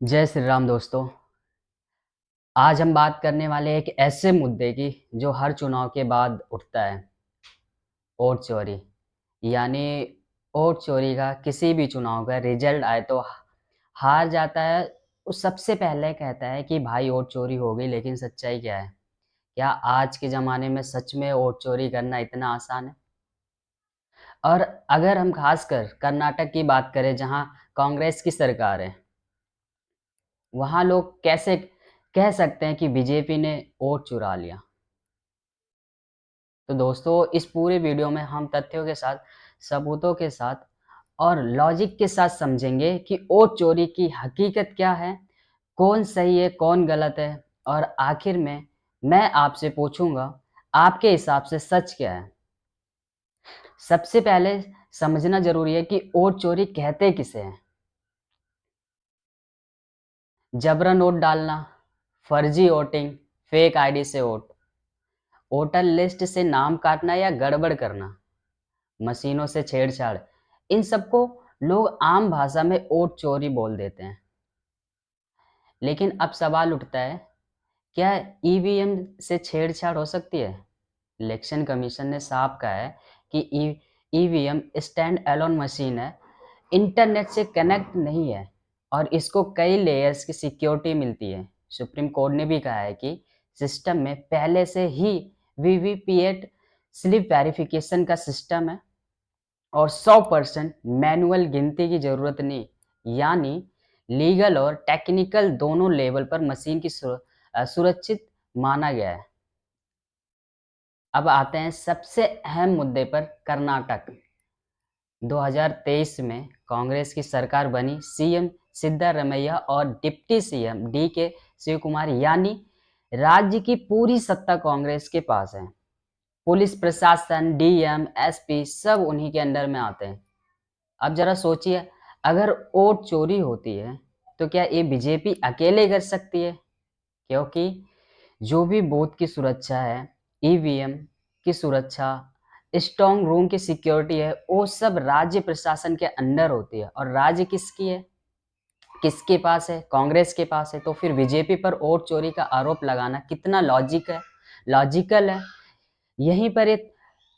जय श्री राम दोस्तों। आज हम बात करने वाले एक ऐसे मुद्दे की जो हर चुनाव के बाद उठता है। वोट चोरी। यानी वोट चोरी का किसी भी चुनाव का रिजल्ट आए तो हार जाता है। वो सबसे पहले कहता है कि भाई वोट चोरी हो गई, लेकिन सच्चाई क्या है? क्या आज के ज़माने में सच में वोट चोरी करना इतना आसान है? और अगर हम खासकर कर्नाटक की बात करें, जहाँ कांग्रेस की सरकार है, वहाँ लोग कैसे कह सकते हैं कि बीजेपी ने वोट चुरा लिया? तो दोस्तों, इस पूरे वीडियो में हम तथ्यों के साथ, सबूतों के साथ और लॉजिक के साथ समझेंगे कि वोट चोरी की हकीकत क्या है, कौन सही है, कौन गलत है, और आखिर में मैं आपसे पूछूंगा, आपके हिसाब से सच क्या है? सबसे पहले समझना ज़रूरी है कि वोट चोरी कहते किसे हैं। जबरन वोट डालना, फर्जी वोटिंग, फेक आईडी से वोट, वोटर लिस्ट से नाम काटना या गड़बड़ करना, मशीनों से छेड़छाड़, इन सबको लोग आम भाषा में वोट चोरी बोल देते हैं। लेकिन अब सवाल उठता है, क्या ईवीएम से छेड़छाड़ हो सकती है? इलेक्शन कमीशन ने साफ कहा है कि ईवीएम स्टैंड अलोन मशीन है, इंटरनेट से कनेक्ट नहीं है और इसको कई लेयर्स की सिक्योरिटी मिलती है। सुप्रीम कोर्ट ने भी कहा है कि सिस्टम में पहले से ही वीवीपीएट स्लिप वेरिफिकेशन का सिस्टम है और 100% मैनुअल गिनती की ज़रूरत नहीं। यानी लीगल और टेक्निकल दोनों लेवल पर मशीन की सुरक्षित माना गया है। अब आते हैं सबसे अहम मुद्दे पर, कर्नाटक। 2023 में कांग्रेस की सरकार बनी। सीएम सिद्धारमैया और डिप्टी सीएम डी के शिव कुमार, यानी राज्य की पूरी सत्ता कांग्रेस के पास है। पुलिस प्रशासन, डीएम, एसपी सब उन्हीं के अंडर में आते हैं। अब जरा सोचिए, अगर वोट चोरी होती है तो क्या ये बीजेपी अकेले कर सकती है? क्योंकि जो भी बूथ की सुरक्षा है, ईवीएम की सुरक्षा, स्ट्रांग रूम की सिक्योरिटी है, वो सब राज्य प्रशासन के अंडर होती है। और राज्य किसकी है, किसके पास है? कांग्रेस के पास है। तो फिर बीजेपी पर वोट चोरी का आरोप लगाना कितना लॉजिकल है? यहीं पर एक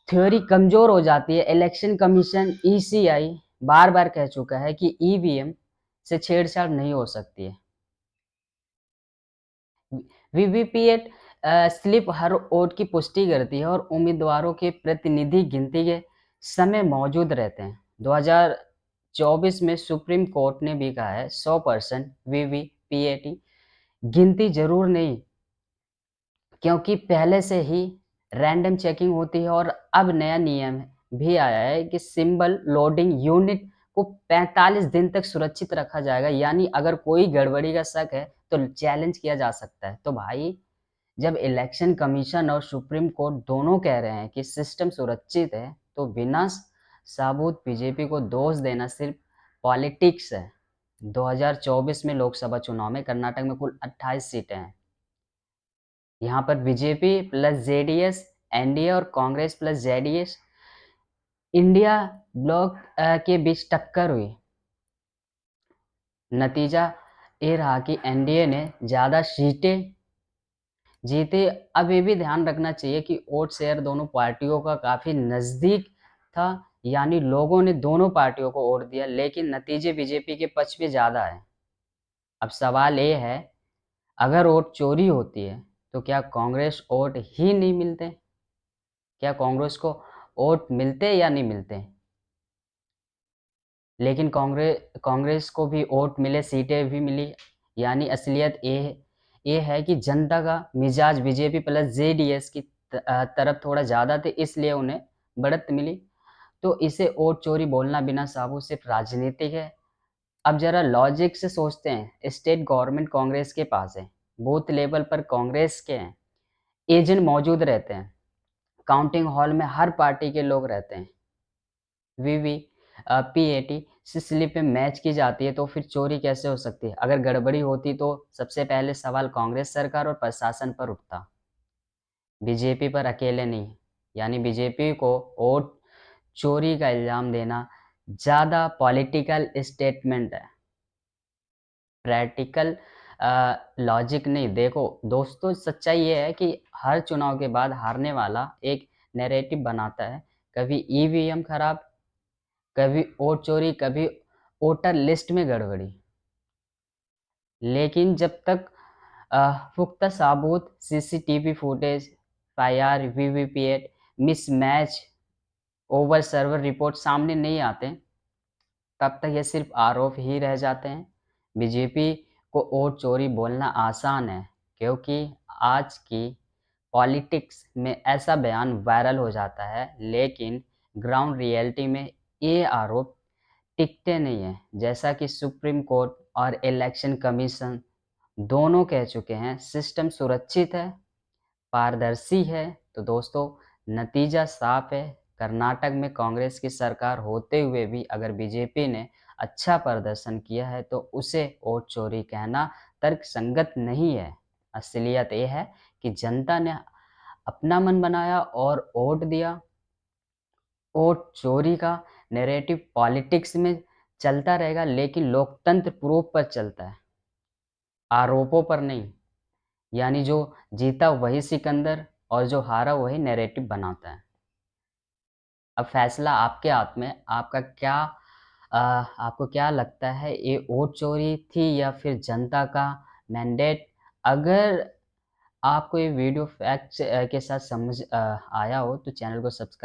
थ्योरी कमजोर हो जाती है। इलेक्शन कमीशन ईसीआई बार बार कह चुका है कि ईवीएम से छेड़छाड़ नहीं हो सकती है। वीवीपीएट स्लिप हर वोट की पुष्टि करती है और उम्मीदवारों के प्रतिनिधि गिनती के समय मौजूद रहते हैं। 2024 में सुप्रीम कोर्ट ने भी कहा है 100% वीवीपीएटी गिनती जरूर नहीं, क्योंकि पहले से ही रैंडम चेकिंग होती है। और अब नया नियम भी आया है कि सिंबल लोडिंग यूनिट को 45 दिन तक सुरक्षित रखा जाएगा। यानी अगर कोई गड़बड़ी का शक है तो चैलेंज किया जा सकता है। तो भाई, जब इलेक्शन कमीशन और सुप्रीम कोर्ट दोनों कह रहे हैं कि सिस्टम सुरक्षित है, तो बिना सबूत बीजेपी को दोष देना सिर्फ पॉलिटिक्स है। 2024 में लोकसभा चुनाव में कर्नाटक में कुल 28 सीटें हैं। यहाँ पर बीजेपी प्लस जेडीएस, एनडीए और Congress plus JDS India block के बीच टक्कर हुई। नतीजा ये रहा कि एनडीए ने ज़्यादा सीटें जीते। अब ये भी ध्यान रखना चाहिए कि वोट शेयर दोनों पार्टियों का काफ़ी नज़दीक था। यानी लोगों ने दोनों पार्टियों को वोट दिया, लेकिन नतीजे बीजेपी के पक्ष में ज़्यादा है। अब सवाल ये है, अगर वोट चोरी होती है तो क्या कांग्रेस वोट ही नहीं मिलते? क्या कांग्रेस को वोट मिलते या नहीं मिलते? लेकिन कांग्रेस को भी वोट मिले, सीटें भी मिली। यानी असलियत ये है कि जनता का मिजाज बीजेपी प्लस जेडीएस की तरफ थोड़ा ज़्यादा थे, इसलिए उन्हें बढ़त मिली। तो इसे वोट चोरी बोलना बिना सबूत सिर्फ राजनीतिक है। अब जरा लॉजिक से सोचते हैं। स्टेट गवर्नमेंट कांग्रेस के पास है, बूथ लेवल पर कांग्रेस के हैं, एजेंट मौजूद रहते हैं, काउंटिंग हॉल में हर पार्टी के लोग रहते हैं, वीवी पीएटी से स्लिप में मैच की जाती है, तो फिर चोरी कैसे हो सकती है? अगर गड़बड़ी होती तो सबसे पहले सवाल कांग्रेस सरकार और प्रशासन पर उठता, बीजेपी पर अकेले नहीं। यानी बीजेपी को वोट चोरी का इल्ज़ाम देना ज़्यादा पॉलिटिकल स्टेटमेंट है। प्रैक्टिकल लॉजिक नहीं। देखो दोस्तों, सच्चाई ये है कि हर चुनाव के बाद हारने वाला एक नैरेटिव बनाता है। कभी ईवीएम खराब, कभी वोट चोरी, कभी वोटर लिस्ट में गड़बड़ी। लेकिन जब तक पुख्ता सबूत, CCTV footage, FIR, VVPAT, mismatch, over server report सामने नहीं आते, तब तक ये सिर्फ आरोप ही रह जाते हैं। बीजेपी को वोट चोरी बोलना आसान है, क्योंकि आज की पॉलिटिक्स में ऐसा बयान वायरल हो जाता है, लेकिन ग्राउंड रियलिटी में ये आरोप टिकते नहीं हैं। जैसा कि सुप्रीम कोर्ट और इलेक्शन कमीशन दोनों कह चुके हैं, सिस्टम सुरक्षित है, पारदर्शी है। तो दोस्तों, नतीजा साफ है। कर्नाटक में कांग्रेस की सरकार होते हुए भी अगर बीजेपी ने अच्छा प्रदर्शन किया है तो उसे वोट चोरी कहना तर्कसंगत नहीं है। असलियत ये है कि जनता ने अपना मन बनाया और वोट दिया। वोट चोरी का नैरेटिव पॉलिटिक्स में चलता रहेगा, लेकिन लोकतंत्र प्रूफ पर चलता है, आरोपों पर नहीं। यानी जो जीता वही सिकंदर और जो हारा वही नैरेटिव बनाता है। अब फैसला आपके हाथ में। आपको क्या लगता है, ये वोट चोरी थी या फिर जनता का मैंडेट? अगर आपको ये वीडियो फैक्ट्स के साथ समझ आया हो तो चैनल को सब्सक्राइब